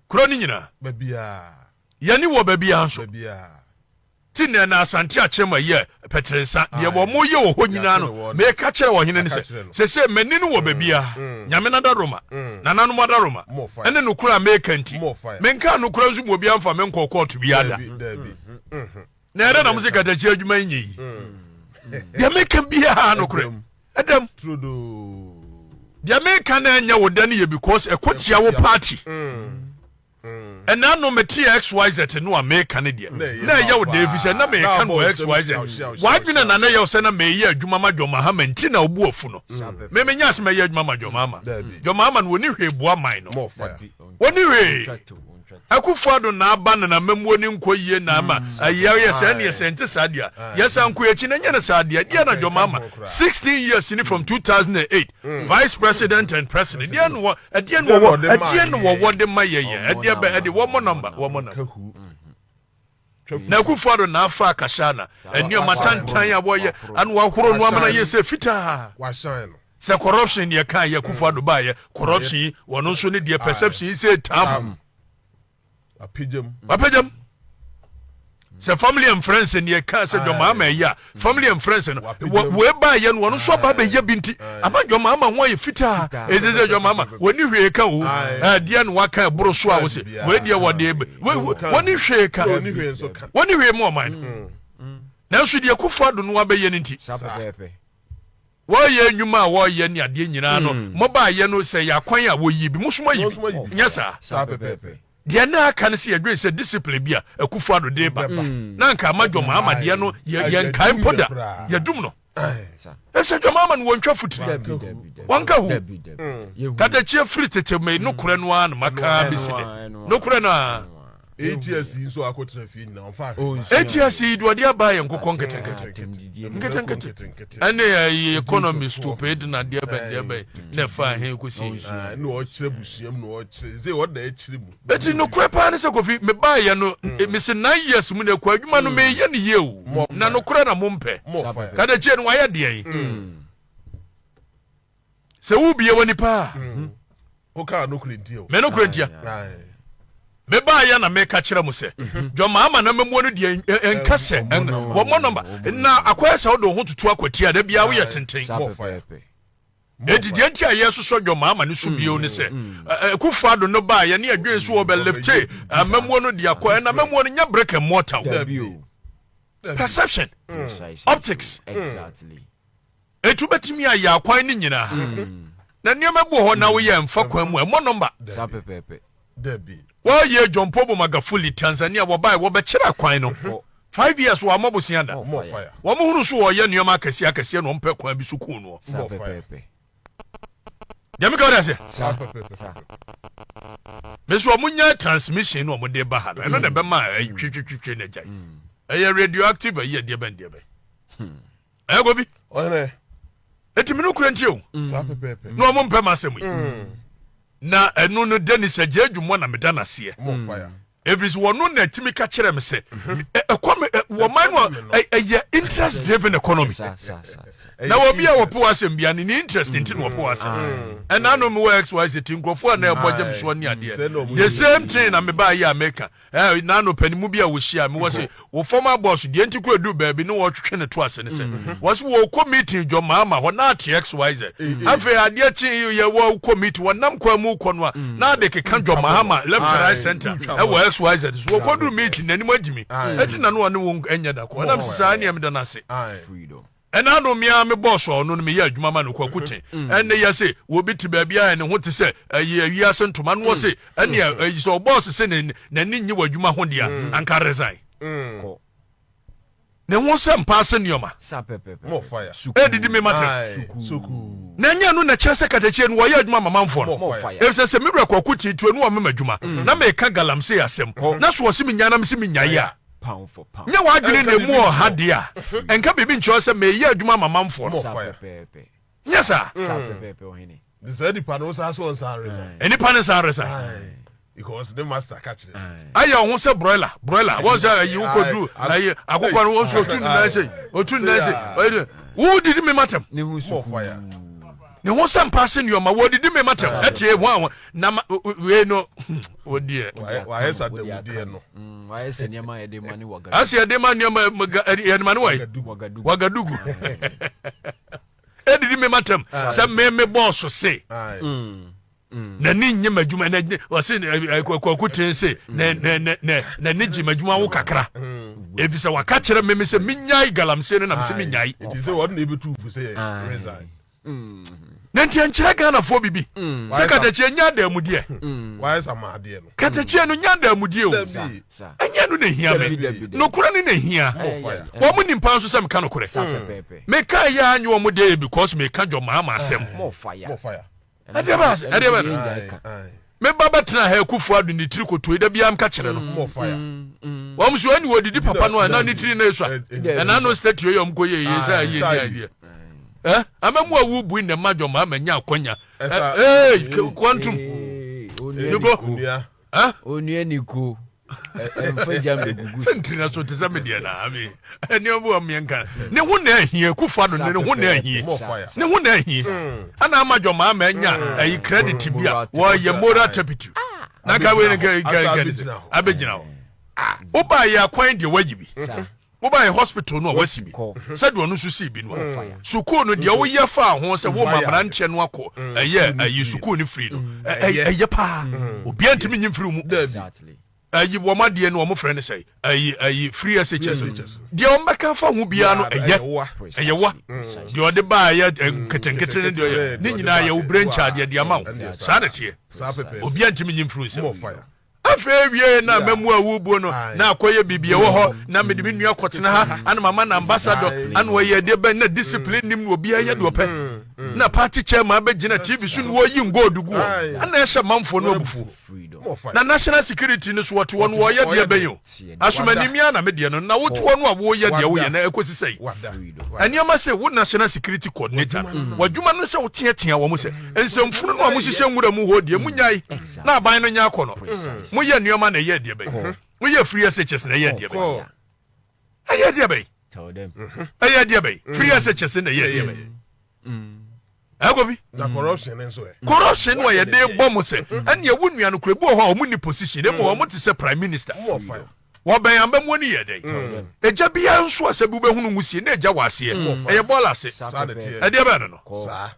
kuro ni nyina babia yani wo babia nso babia tinne na asante achema ye petrensa de wo mo ye wo ho nyina no me ka kire wo hene ne se mani no wo babia nyame na da Roma na nanu da Roma ene no kura me kanti me nka no kura nso mo bia mfa me nko court bia da na era na muzika da chi adwuma nyi de me kan bia no kura adam trudo de me kan na nya wo da ne ye because ekotia wo party and now no material XYZ no American dia na ya wo Davis na me kan wo XYZ why been na na ya wo na me ya adwuma ma John Mahama nti na obu ofu no me nya se me ya adwuma ma John Mahama no woni hwe bua man no woni hwe Akufo-Addo na aba na mamuo ni nkoyie na ama ayiya ye se na ye sente sadia yes anko echi na nya na sadia dia na John Mahama 16 years in from 2008 vice president and president dia no wo de maye dia be de wo mo number na Akufo-Addo na afa akashana eni o matantan ya boye anu wa horo no amana ye se fita wa shine no se corruption ye kan ye Akufo-Addo ba ye corruption wono so ne dia perception say tam apejam se family and friends and ye can say John Mahama ya family and friends no we ba ye no wono so ba be ye binti ama John Mahama ho ye fita e say John Mahama woni hwe ka wo dia no waka boro so a wo se we dia wo de woni hwe ka woni hwe mo man na so dia Akufo-Addo no wa be ye nti wo ye nyuma wo ye ni ade nyina no mo ba ye no se ya kwan a wo yi bi musumo yi nya sa pepe dia na aka ne se yedwe se discipline bia Akufo-Addo de ba na nka ma John Mahama de no ye nkai poda ye dum no e se John Mahama no wontwa futiri wanka hu kada chie free tete me no kure no an maka biside no kure na ATS so akotra fie na onfa ATS do dia ba ye nkokon nkete ane economy stupid na dia ba na fa he kusi no o kire busuam no o kire ze o da e kire mu beti no kure pa ne se kofi me ba ye no me se 9 years mu na kwa adwuma no me ye ne ye o na no kure na mo mpe kada chie no wa ye de yin se wo bie woni pa o ka no kure ntia o me no kure ntia me ba ya na me ka kire mu se John Mahama na memuo no de enkase wo mo number na akwaya se wo do ho tutu akwatia da bia wo ye tenten edidi ntia ye so John Mahama ne so bio ne se Akufo-Addo no ba ya ne adwen so wo be lefte memuo no de akwaya na memuo no nya break and mortar perception optics exactly etu betimi ya akwan ni nyina na niam ebu ho na wo ye mfa kwan mu mo number sapepepe Debbie wa ye John Pombo Magufuli Tanzania wo bai wo be kira kwan no 5 years wa mabosia da more fire wo mo hunu so wo ye niam akasi no mpe kwan bi su ku no sapepepe dem ka wada se sapepepe me so munya transmission no mo de ba ha no na be ma twitwitwe na jai e radioactive ye de ben e go bi one etimi no kura ntie o sapepepe no mo mpe masem yi na enu no Dennis Ajadwumo na meda na se more fire every one no na timi ka kire me se wo man wo interest driven economy na wo bia wo po asem bia ni interest ntin wo po asem and I know me works wise tinkrofo na ebogye so ni ade the same thing na me ba yi America na no panimu bia wo hia me wo se wo former boss de nti ko edu baabi no wo twetwe ne to ase ne se wo se wo committee John Mahama ho na XYZ afa ade chi ye wo committee wo nam kwa mu ko no na de ke kan John Mahama left right center wo XYZ so wo ko du meeting nanim agimi eti na no ne wo enya da ko na msisa ne am da na se freedom and I know me am a boss or no me ya adwuma ma no kwakute and they say wo biti ba bia ne ho te se ayi asento man wo se and so boss se ne ni nyi wadwuma ho dia anka resign ne wo se mpa se nioma sapepepe more fire didi me mate suku na nya no na chese katachie no wo ya adwuma mamanfo no e se me bra kwakute tu anu ma adwuma na me ka galamse asem na so wo se me nya na me se me nya ya pound for pound nya wadwene ne mu ha dia enka bibi ncho se me ya adwuma mamanfo no sapepepe yes sir sapepepe ohini the said pano so on sorry any pan is resign because the master catch it aya won se broiler won say ayi wo kodu ayi akokwa no won so otu na say wo did me matter ne hu more fire ne ho sam pass ne yoma wo didi me matem etie ho na we no wo die wa hesa de mudie no wa hesa ne ma yede mani waga ase de mani yede mani wagadugu edidi me matem se me boss se na ni nye madwuma na wase kwakuten se na ni ji madwuma wo kakra efisa waka kire me se minyai galamse no na me se minyai it is what na be too for say resign na ntiankyira Ghana fo bibi se katachie nya da mudie why sama ade no katachie no nya da mudie o anya no na hia me no kura ni na hia wo mu nimpa nso se me ka no kure me ka ya anyo wo mu de because me ka jo maama asem more fire adeba me baba tena ha kufu adu ni tiri koto da bia am ka kire no more fire wo mu so ani wo didi papa no na ni tiri na esua na no state yo yom ko ye sa ye dia amamu awu bu ne madwo ma manya akonya quantum nigo onua niku emfa jam gugu sentina so tesa media na abi eni obu amienka ne hu na ahie kufa do ne hu na ahie ne hu na ahie ana amadwo ma manya ayi credit bia wo ye moral turpitude na ka we ne ga abegina oba ya kwan de wajibi oba ye hospital no wasibi said no so si bi no suku no de wo ye fa ho se wo mabrante no akọ ayi suku ni free no ayi pa obi antimi nyim free mu exactly ayi wo ma de no mo frɛ ne sɛ ayi free SHS de o mbaka fa ho bia no ayi wa de o de ba ya ketenkete ne de ni nyina ya wo branch ade de ama wo sa na tie obi antimi nyim free se afa wie na mamu awubu no na akoye bibie wo ho na medimi nua kotena ha ana mama na ambassador ana wo ye de ben na discipline nim no obi aye de ope na party chairman begina TV so no yi ngodugu ana ehye manfo no abufu na national security ni so woto won wo ye de ben yo asomanimi ana me de no na woto no wo ye de wo ye na ekosi sei aniama se wo national security coordinator wadwuma no se wo teatea wo mo se ensemfunu no mo hihye nwura mu ho de munyai na aban no nya akono mo ye nneoma na ye de be mo ye free SHS na ye de be aye de be tell them aye de be free SHS na ye de be agobi na corruption nso corruption wa ye de bom se ene wo nua no kura bi ho a mo ni position dem wo mo te se prime minister wo ben amba mo ni ye de eja bia nso asabu be hunu ngusie na eja wase eye bola se e de be no sa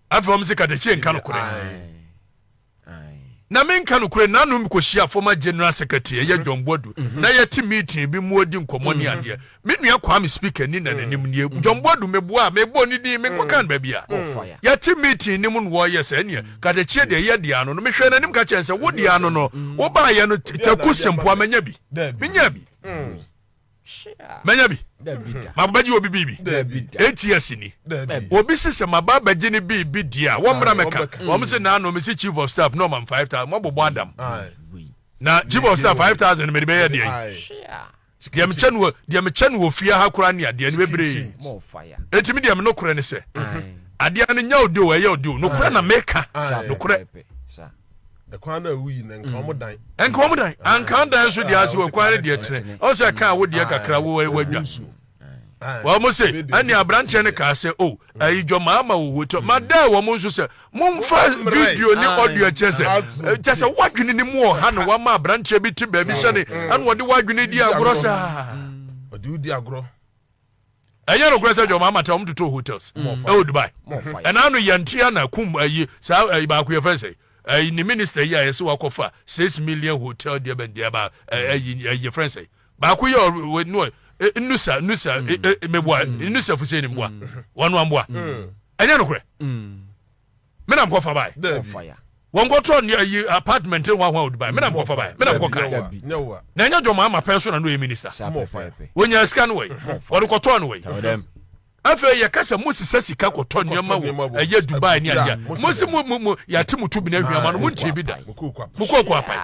afom se kadachie nka no kure na menka no kure na no mkohia former general secretary ye John Bodu na ye ti meeting bi mu odi nkomo ni ade me nua Kwame speaker ni na nanim ni John Bodu mebo ni di me kokan ba bia ye ti meeting ni mu no wo ye se ne kadachie de ye dia no me hwe nanim ka chen se wo dia no wo ba ye no taku sempo amanya bi menya bi menya bi mabaji obi bibi 8 years ni obi sese mabaji ni bibi dia wo mra meka wo mse na no me chief of staff no man 5000 mo bobo adam na chief of staff 5000 me be ye dia dia me chanu ofia ha kura ne ade ne bebre etimi dia me no kura ne se ade an nya odi o ye odi no kura na meka no kura the kwana wuyi na nkomo dan anka dan so dia se wo kwana dia kire o se ka wo dia kakra wo wadwa wa mo se ani abrante ne ka se o ayi mama wo to mada wo mo so se mo fa video ni audio chese chese wadwene ni mu ha no wa ma abrante bi ti ba bi hye ne an wo de wadwene di agoro sa odi di agoro ayi no kura se mama ta to hotels e Dubai and anu yantia na kum ayi sa ayi ba ku ye fa se ni minister ya yeso wakofa 6 million hotel dia ben dia ba ayi friends ba ku ye no nusa meboa nusa fuseni mboa wanu amboa anya no kure me na mkofa bai won go to ni ayi apartment wa Dubai me na mkofa bai me na mkoka na anya jo mama penso na no minister wonya scan way won ko to no way afa ye kasa musisa sika ko to nyama wo aye Dubai ni anya musi mu ya timutu bi na hwiama no muntie bi da mukoko apai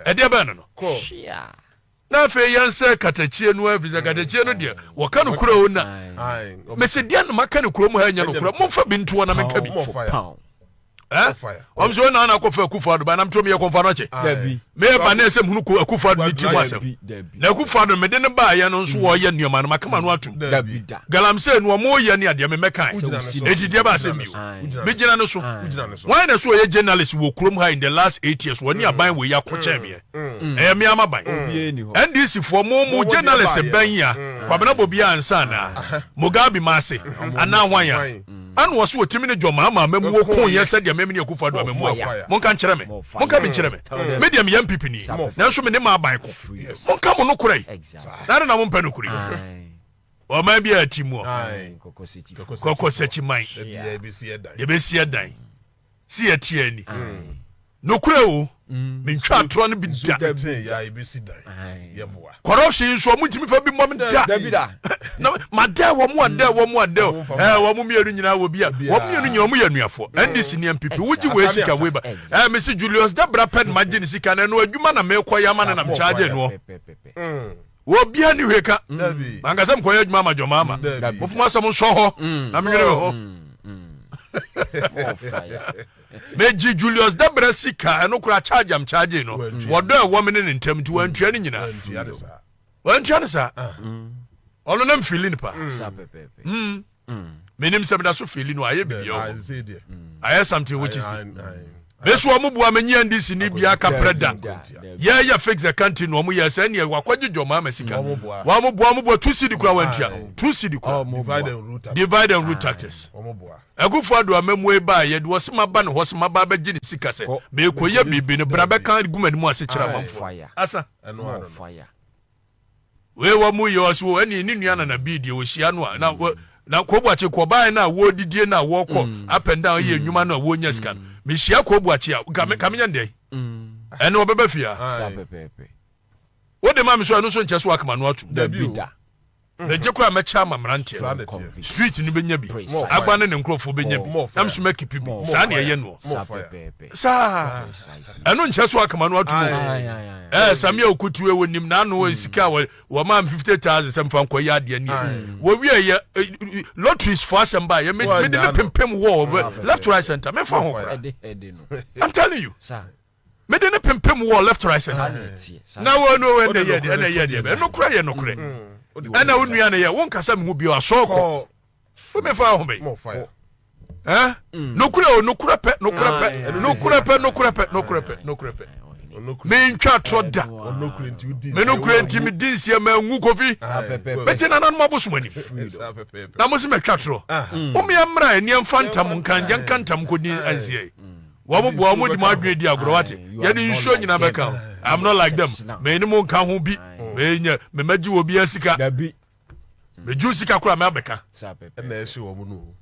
e de ba no na fe yanse katachie no abiza katachie no de wo ka no kura wo na mese dia no maka no kura mu ha nya no kura momfa bi nto na menka bi I'm so now na kofa Akufo-Addo ba na mtro me konfa no che me ba na esem hunu Akufo-Addo ni ti wasem na Akufo-Addo me de ne ba ye no nso wo ye nneoma no makama no atum galamse no mo ye ne ade me mekan ejide ba asem mi me gina no so why na so ye journalist wo krom ha in the last 8 years woni aban we ya ko che me me amaban NDC for mo journalist ban ya kwabena bobi ansa na Mugabe Mase ana hwan anu waso otimi ne dwoma ama mamu okon ye se de mamu ne Akufo-Addo mamu monka nkyere me monka me nkyere me media me yam pipi ni nanso me ne ma aban ko monka mo no kurai na mo mpa no kurai o ma bia atimu kokosechi man ye be sie dan si etie ni no kurai o me ntwa atro no bi da ya be si dan ye boa corruption so mo ntimi fa bi mo da na mada wo mo ada wo mo mienu nyina wo bia wo mienu nyina mo yanuafo NDC ni MPP wuji we sika we ba Mr Julius Dabra pen magine sika na no adwuma na me koya ma na mchaje no wo bia ni hweka angasa mkoya adwuma ma joma ama wo fuma so mo so ho na me nwere ho meji Julius Dabra sika eno kura charge am charge no wodo e wo me ne ntam ti wantua ni nyina wantua ne sa ono nam feeling pa menim se beda so feeling no aye bibio aye something which is beso omo bua manyi NDC ni bia ka preda ya fix the country no omo ya se ne wakwaje joma masika wa mo bua 2 cedi kura wantua 2 cedi kura divide and root taxes omo bua Akufo-Addo amamu e ba ye de wosema ba ne hosema ba ba gini sika se me koye bibi ne bra be kan gumani mu ase kira manfo asa fire we wa mu ye waso ani ni nua na bi die wo hia no na Kobuachi ko ba na wo didie na wo ko up and down ye nwuma na wo nya sika me hia Kobuachi a kamenya ndey ene wo beba fia wo de ma me so anu so nche so akama no atu da bida na jekura mecha mamrantie street ni benya bi agba ne nkrofo benya bi am so make pipi sa na ye no sa anu nche so akama no atu Samia Okutuwe wonim na no sika wo ma 50,000 sem fa nko ya de ni wo wie ye lotteries for asamba ye me de pempem wo left right center me fa ho I'm telling you me de pempem wo left right center na wo no we na ye de no kura ye no kura ana unua na ye won kasa me hu bi asoko wo me fa ho be no kura pe me ntwa troda me no kurenti me dinsia ma ngu kofi beti na nanu mabosumani na mo se me twa tro o me amra ani amfantam nkanje nkantam kodi ansie wo mo bo mo di ma adwe di agoro wate ye di nso nyina beka I'm not like them me ni mo nka ho bi me nya me magi obi asika me ju sika kura me abeka na ehye wo mu no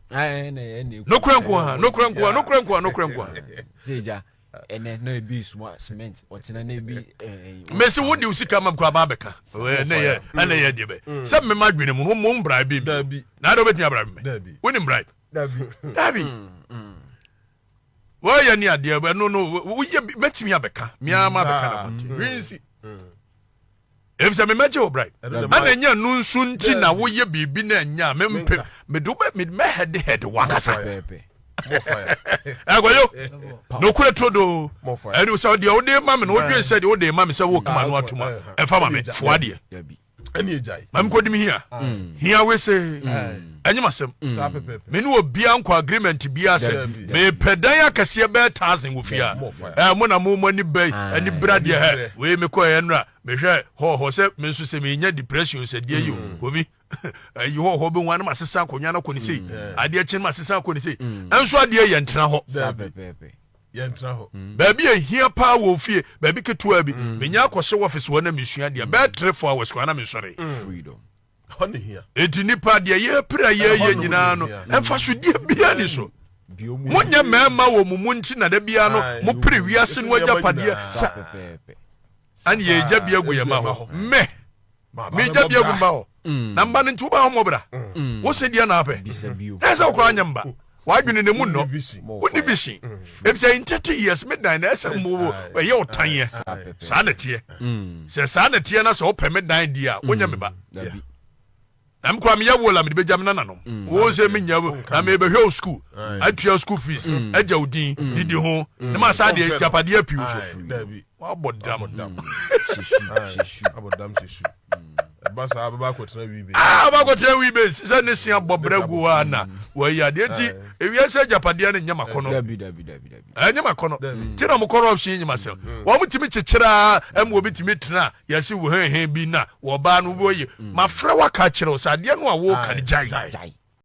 no kuranko seja ene no bi cement otina na bi me se wo di usika mam kura ba beka we na ye ana ye de be se me ma dwene mu mo mbra bi na do betumi abra me woni mbra dabi wo ye ni ade be no wo ye betumi abeka mi ama beka na mo rinsi efisa me maje obrai ana nya nu nsu nti na wo ye bibi na nya me do me head wakasa agwayo no kure todo eri so de ode ma me no odwe se de ode ma me se wo kama no atuma emfa ma me foade ani ejai mam kodimi hia we se anyima sem me no obi anko agreement bia se me pedan akase be 1000 wo fia mo na mo ni be ani brade he we me ko enra me hwe ho se me nso se me nya depression se de yi obi ayi ho be wan ma sesa konya na ko ni sei ade chen ma sesa ko ni sei enso ade ye ntra ho ye ntra ho baby ehia pa wo fie baby ketua bi me nya akɔhye office wona mesua de be 3 4 hours ko na me sɔre freedom hone hia etinipa de ye pra ye nyina no emfa so de bia ni so monya mema wo mu nti na da bia no mo pre wiase no agyapadeɛ ani ye gya gu ye ma ho me gya gu ma ho na mba nti wo ba ho mobra wo se dia na apɛ esa wo kwa nyamba wadwene ne mu no woni vision if say in 30 years midnight na esa mo ye otanye sa na tie se sa na tie na so opɛ midnight dia wonya me ba am kwa me yawo la me be jam nananom wo se me nyawo na me be hwe school atua school fees aja odin didi ho ne ma sa de japade apiu so wa bodam abodam shishu basa ababa kwotena wibe ba kwotena wibe se ne sia bobragu ana wa ya de ti ewie se japade ne nyama kono dabi nyama kono ti na mo corruption nyima se wo mutimi chichira am obi timi tena ya se wo hen bi na wo ba no boye ma fra wa ka kire o sa de no a wo kan jai